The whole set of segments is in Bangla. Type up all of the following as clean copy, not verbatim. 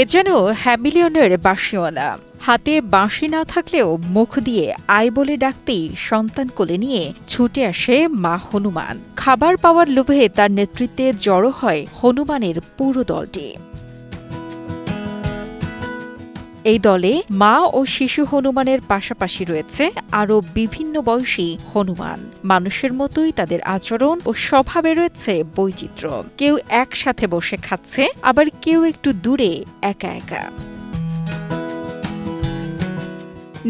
এ যেন হ্যামিলিয়নের বাঁশিওয়ালা। হাতে বাঁশি না থাকলেও মুখ দিয়ে আয় বলে ডাকতেই সন্তান কোলে নিয়ে ছুটে আসে মা হনুমান। খাবার পাওয়ার লোভে তার নেতৃত্বে জড়ো হয় হনুমানের পুরো দলটি। এই দলে মা ও শিশু হনুমানের পাশাপাশি রয়েছে আরও বিভিন্ন বয়সী হনুমান। মানুষের মতোই তাদের আচরণ ও স্বভাবে রয়েছে বৈচিত্র্য। কেউ একসাথে বসে খাচ্ছে, আবার কেউ একটু দূরে একা একা।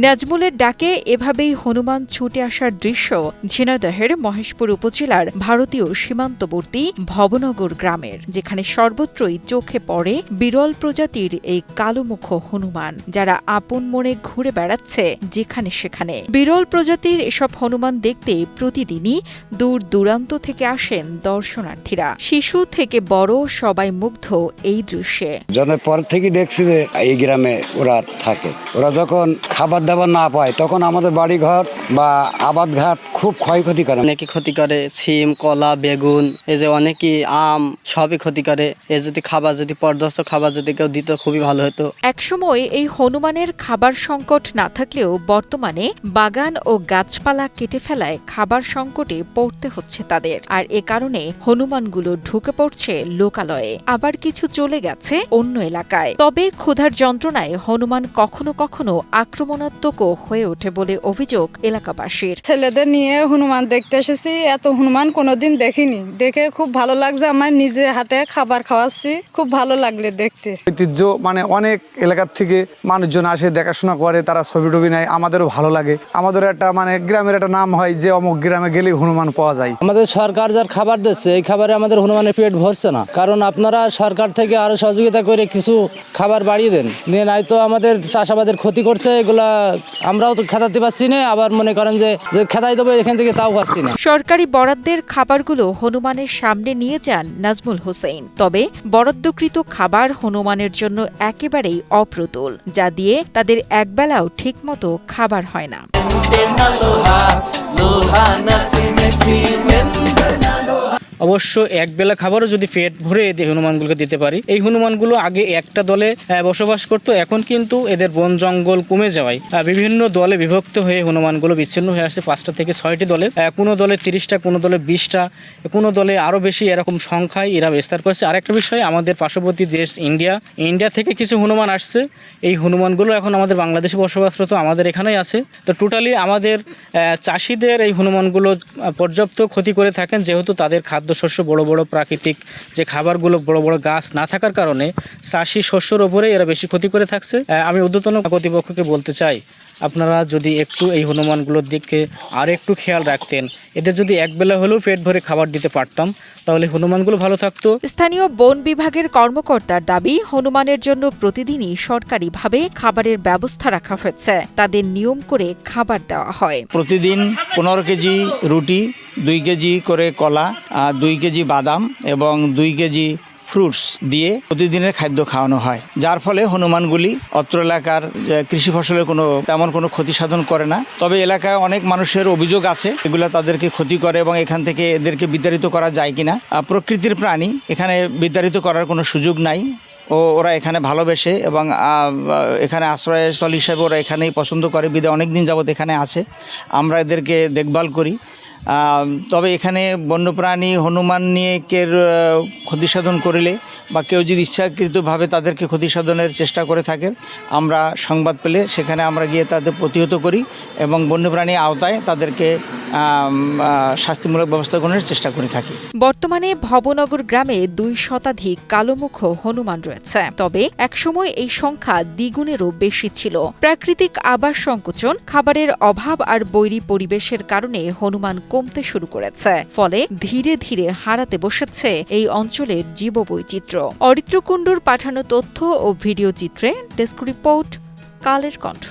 নাজমুলের ডাকে এভাবেই হনুমান ছুটে আসার দৃশ্য ঝিনাইদহের মহেশপুর উপজেলার ভারতীয় সীমান্তবর্তী ভবনগর গ্রামের, যেখানে সর্বত্রই চোখে পড়ে বিরল প্রজাতির এই কালোমুখ হনুমান, যারা আপন মনে ঘুরে বেড়াচ্ছে যেখানে সেখানে। বিরল প্রজাতির এসব হনুমান দেখতে প্রতিদিনই দূর দূরান্ত থেকে আসেন দর্শনার্থীরা। শিশু থেকে বড় সবাই মুগ্ধ এই দৃশ্যে। জন্মের পর থেকে দেখছি যে এই গ্রামে ওরা থাকে। ওরা যখন খাবার দাবার না পায় তখন আমাদের বাড়িঘর বা আবাদ ঘাট খুব ক্ষয়ক্ষতি করে। অনেকে ক্ষতি করে, সিম, কলা, বেগুন, এই যে অনেকেই আম, সবই ক্ষতি করে। এই যদি খাবার, যদি পর্যাপ্ত খাবার যদি কেউ দিত খুবই ভালো হতো। একসময় এই হনুমানের খাবার সংকট না থাকলেও বর্তমানে বাগান ও গাছপালা কেটে ফেলায় খাবার সংকটে পড়তে হচ্ছে তাদের। আর এ কারণে হনুমানগুলো ঢুকে পড়ছে লোকালয়ে, আবার কিছু চলে গেছে অন্য এলাকায়। তবে ক্ষুধার যন্ত্রণায় হনুমান কখনো কখনো আক্রমণাত্মকও হয়ে ওঠে বলে অভিযোগ এলাকাবাসীর। ছেলেদের নিয়ে হনুমান দেখতে এসেছি, এত হনুমান কোনোদিন দেখিনি। দেখে খুব ভালো লাগছে, আমার নিজের হাতে খাবার খাওয়াচ্ছি, খুব ভালো লাগলে দেখতে। ঐতিহ্য মানে অনেক এলাকার থেকে মানুষজন আসে, দেখাশোনা করে, তারা ছবি টবি নেয়, আমাদেরও ভালো লাগে। আমাদের একটা মানে গ্রামের একটা নাম হয় যে অমুক গ্রামে গেলেই হনুমান পাওয়া যায়। আমাদের সরকার যার খাবার দিচ্ছে, এই খাবারে আমাদের হনুমানের পেট ভরছে না। কারণ আপনারা সরকার থেকে আরো সহযোগিতা করে কিছু খাবার বাড়িয়ে দেন, নিয়ে নাই তো আমাদের চাষাবাদের ক্ষতি করছে। এগুলা আমরাও তো খেতাতে পারছি না, আবার মনে করেন যে খেতাই দেবো এখান থেকে তাও পারছি না। সরকারি বরাদ্দের খাবারগুলো হনুমানের সামনে নিয়ে যান নাজমুল হোসেন। তবে বরাদ্দকৃত খাবার হনুমানের জন্য একেবারেই অপ্রতুল, যা দিয়ে তাদের একবেলাও ঠিকমতো খাবার হয় না। অবশ্য একবেলা খাবারও যদি পেট ভরে এই হনুমানগুলোকে দিতে পারি। এই হনুমানগুলো আগে একটা দলে বসবাস করত, এখন কিন্তু এদের বন জঙ্গল কমে যাওয়ায় বিভিন্ন দলে বিভক্ত হয়ে হনুমানগুলো বিচ্ছিন্ন হয়ে আসছে 5টা থেকে 6টি দলে। কোনো দলে 30টা, কোনো দলে 20টা, কোনো দলে আরও বেশি, এরকম সংখ্যায় এরা বিস্তার করেছে। আরেকটা বিষয়, আমাদের পার্শ্ববর্তী দেশ ইন্ডিয়া থেকে কিছু হনুমান আসছে। এই হনুমানগুলো এখন আমাদের বাংলাদেশে বসবাসরত, আমাদের এখানেই আছে। তো টোটালি আমাদের চাষিদের এই হনুমানগুলো পর্যাপ্ত ক্ষতি করে থাকেন, যেহেতু তাদের খাদ্যশস্য বড় বড় প্রাকৃতিক যে খাবারগুলো, বড় বড় গাছ না থাকার কারণে চাষি শস্যের ওপরে এরা বেশি ক্ষতি করে থাকছে। আমি ঊর্ধ্বতন কর্তৃপক্ষকে বলতে চাই, আপনারা যদি একটু এই হনুমানগুলোর দিকে আর একটু খেয়াল রাখতেন, এদের যদি একবেলা হলেও পেট ভরে খাবার দিতে পারতাম, তাহলে হনুমানগুলো ভালো থাকতো। স্থানীয় বন বিভাগের কর্মকর্তার দাবি, হনুমানের জন্য প্রতিদিনই সরকারিভাবে খাবারের ব্যবস্থা রাখা হয়েছে। তাদের নিয়ম করে খাবার দেওয়া হয়। প্রতিদিন 15 কেজি রুটি, 2 কেজি করে কলা, 2 কেজি বাদাম এবং 2 কেজি ফ্রুটস দিয়ে প্রতিদিনের খাদ্য খাওয়ানো হয়, যার ফলে হনুমানগুলি অত্র এলাকার কৃষি ফসলের তেমন কোনো ক্ষতি সাধন করে না। তবে এলাকায় অনেক মানুষের অভিযোগ আছে এগুলো তাদেরকে ক্ষতি করে এবং এখান থেকে এদেরকে বিতাড়িত করা যায় কিনা। প্রকৃতির প্রাণী, এখানে বিতাড়িত করার কোনো সুযোগ নাই। ওরা এখানে ভালোবেসে এবং এখানে আশ্রয়স্থল হিসেবে ওরা এখানেই পছন্দ করে, বিধায় অনেক দিন যাবৎ এখানে আছে। আমরা এদেরকে দেখভাল করি। তবে এখানে বন্যপ্রাণী হনুমান নিয়ে কেউ ক্ষতি সাধন করলে বা কেউ যদি ইচ্ছাকৃতভাবে তাদেরকে ক্ষতি সাধনের চেষ্টা করে থাকে, আমরা সংবাদ পেলে সেখানে আমরা গিয়ে তাদের প্রতিহত করি এবং বন্যপ্রাণী আওতায় তাদেরকে শাস্তিমূলক ব্যবস্থা গ্রহণের চেষ্টা করে থাকি। বর্তমানে ভবনগর গ্রামে 2 শতাধিক কালোমুখ হনুমান রয়েছে। তবে একসময় এই সংখ্যা দ্বিগুণেরও বেশি ছিল। প্রাকৃতিক আবাস সংকোচন, খাবারের অভাব আর বৈরী পরিবেশের কারণে হনুমান কমতে শুরু করেছে। ফলে ধীরে ধীরে হারাতে বসেছে এই অঞ্চলের জীববৈচিত্র্য। অরিত্র কুণ্ডুর পাঠানো তথ্য ও ভিডিও চিত্রে ডেস্ক রিপোর্ট, কালের কণ্ঠ।